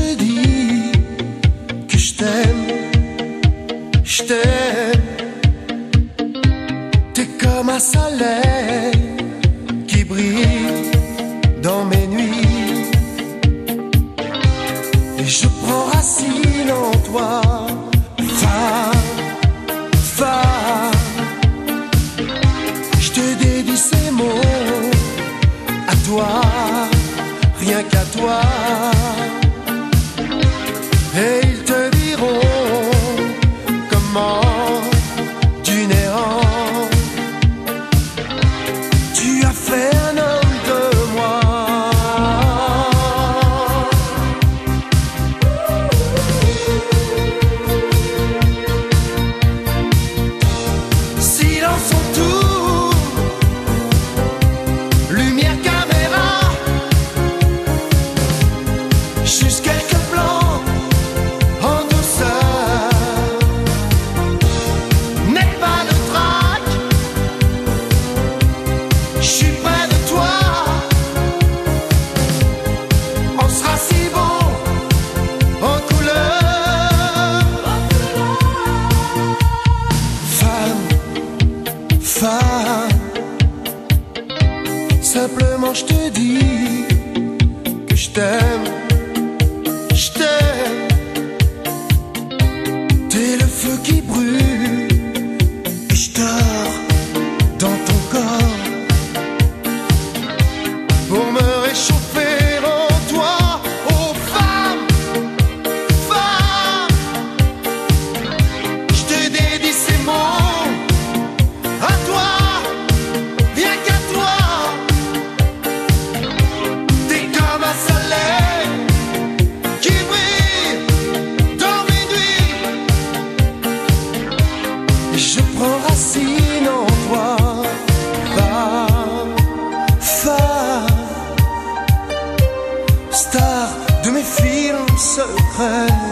te dis que je t'aime, je t'aime. T'es comme un soleil qui brille dans mes nuits, et je prends racine en toi, femme, femme. Je te dédie ces mots à toi, rien qu'à toi, et ils te diront comment du néant tu as fait un homme de moi. Silence en tout, lumière, caméra, juste quelques plans en douceur. N'aie pas de trac, je suis près de toi. On sera si bon en couleur. Femme, femme, simplement je te dis que je t'aime, je t'aime. T'es le feu qui brûle et je dors dans ton corps pour me réchauffer en toi. Oh femme, femme, je te dédie ces mots à toi, rien qu'à toi. T'es comme un soleil qui brille dans mes nuits, et je prends racine en toi, femme, femme, star de mes films secrets.